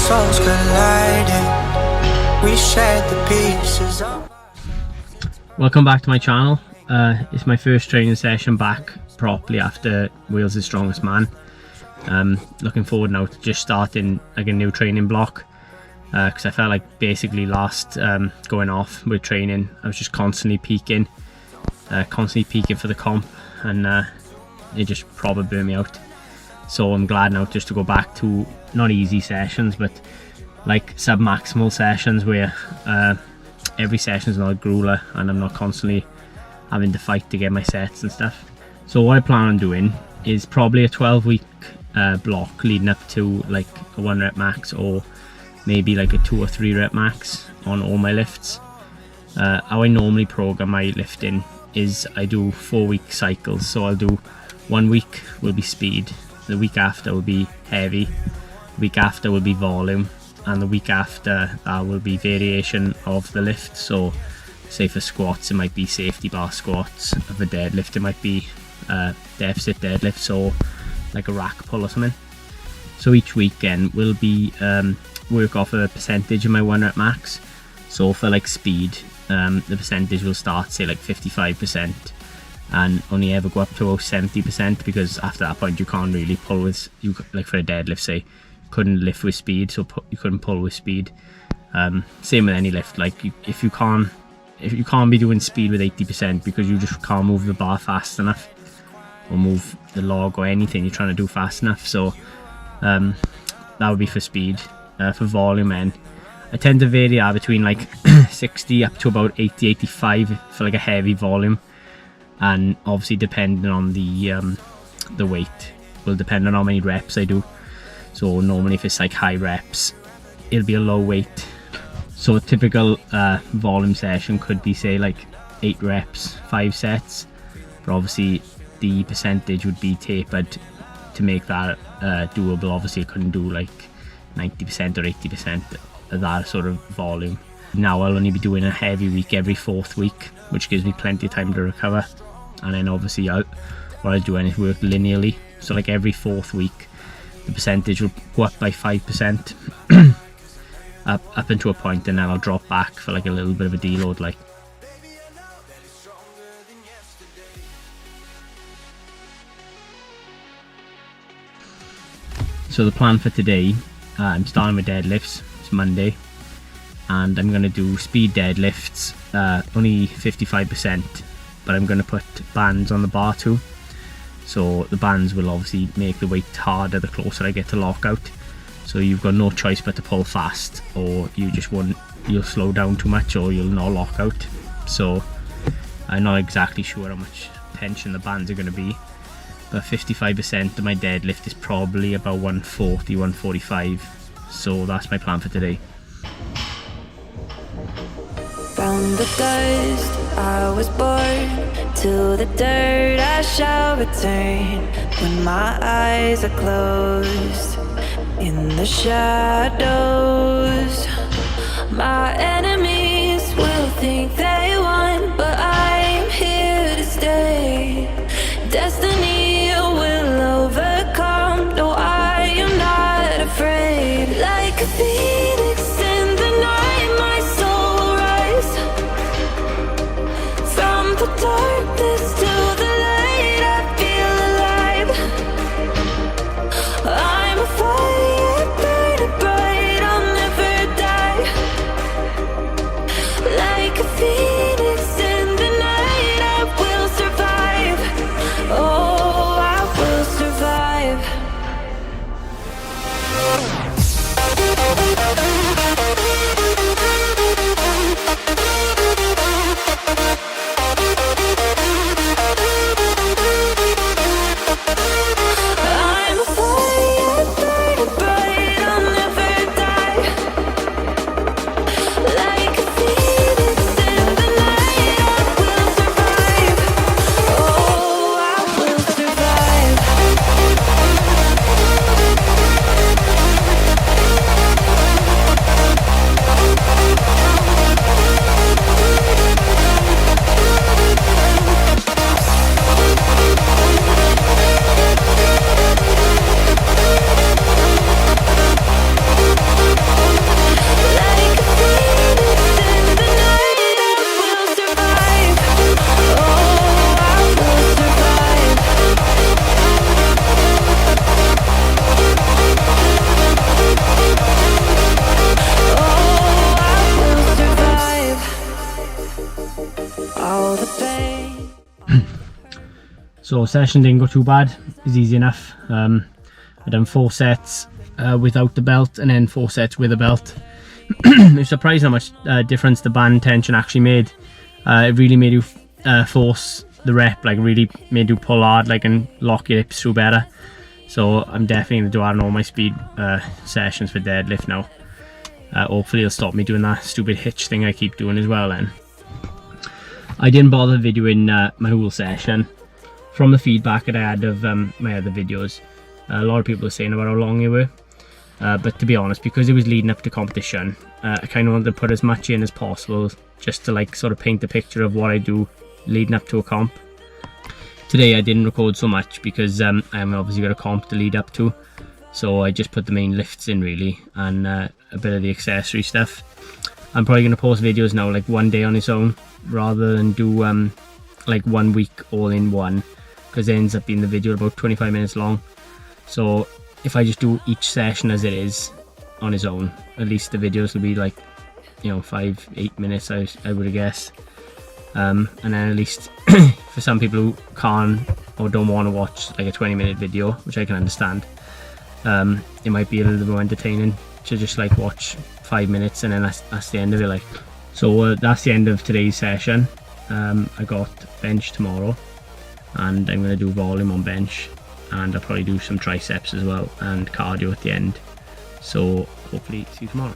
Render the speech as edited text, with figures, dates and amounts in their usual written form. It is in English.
souls colliding. We shared the pieces of. Welcome back to my channel. It's my first training session back properly after Wales' Strongest Man. Looking forward now to just starting like a new training block, because I felt like basically last going off with training I was just constantly peaking for the comp, and it just probably burned me out. So I'm glad now just to go back to not easy sessions, but like sub-maximal sessions where every session is not a grueler and I'm not constantly having to fight to get my sets and stuff. So what I plan on doing is probably a 12-week block leading up to like a 1 rep max, or maybe like a 2 or 3 rep max on all my lifts. How I normally program my lifting is I do 4-week cycles. So I'll do 1 week will be speed, the week after will be heavy, the week after will be volume, and the week after that will be variation of the lift. So say for squats it might be safety bar squats, for deadlift it might be deficit deadlifts, or like a rack pull or something. So each weekend will be work off a percentage of my 1 rep max. So for like speed, the percentage will start say like 55% and only ever go up to about 70%, because after that point you can't really pull with, you like for a deadlift say, you couldn't lift with speed, so you couldn't pull with speed. Same with any lift, like if you can't be doing speed with 80% because you just can't move the bar fast enough or move the log or anything you're trying to do fast enough. So that would be for speed. For volume, and I tend to vary that between like 60 up to about 80, 85 for like a heavy volume, and obviously depending on the weight will depend on how many reps I do. So normally if it's like high reps it'll be a low weight. So a typical volume session could be say like 8 reps, 5 sets, but obviously the percentage would be tapered to make that doable. Obviously I couldn't do like 90% or 80% of that sort of volume. Now I'll only be doing a heavy week every 4th week, which gives me plenty of time to recover. And then obviously what I'll do is work linearly. So like every 4th week the percentage will go up by 5% up into a point, and then I'll drop back for like a little bit of a deload. Like so the plan for today, I'm starting with deadlifts. It's Monday and I'm going to do speed deadlifts, only 55%, but I'm going to put bands on the bar too. So the bands will obviously make the weight harder the closer I get to lockout. So you've got no choice but to pull fast, or you'll slow down too much, or you'll not lock out. So I'm not exactly sure how much tension the bands are going to be, but 55% of my deadlift is probably about 140, 145. So that's my plan for today. From the dust I was born, to the dirt I shall return. When my eyes are closed, in the shadows, my enemies will think they won, but I'm here to stay. Destiny will overcome, no, I am not afraid. Like a phoenix in the night, my soul rise. From the darkness to the light, I feel alive. I'm a fire burning bright, I'll never die. Like a phoenix in the night, I will survive. Oh, I will survive. So session didn't go too bad, it was easy enough. I done 4 sets without the belt and then 4 sets with a belt. It was surprising how much difference the band tension actually made. It really made you force the rep, like really made you pull hard, like, and lock your hips through better. So I'm definitely going to do that on all my speed sessions for deadlift now. Hopefully it'll stop me doing that stupid hitch thing I keep doing as well then. I didn't bother videoing my whole session. From the feedback that I had of my other videos, a lot of people were saying about how long they were. But to be honest, because it was leading up to competition, I kind of wanted to put as much in as possible just to like sort of paint the picture of what I do leading up to a comp. Today I didn't record so much because I'm obviously got a comp to lead up to, so I just put the main lifts in really, and a bit of the accessory stuff. I'm probably going to post videos now like one day on its own rather than do like 1 week all in one, because it ends up being the video about 25 minutes long. So if I just do each session as it is on its own, at least the videos will be like, you know, 5-8 minutes I would guess. And then at least for some people who can't or don't want to watch like a 20-minute video, which I can understand, it might be a little bit more entertaining to just like watch 5 minutes and then that's the end of it. Like, so that's the end of today's session. I got bench tomorrow and I'm going to do volume on bench, and I'll probably do some triceps as well and cardio at the end. So hopefully see you tomorrow.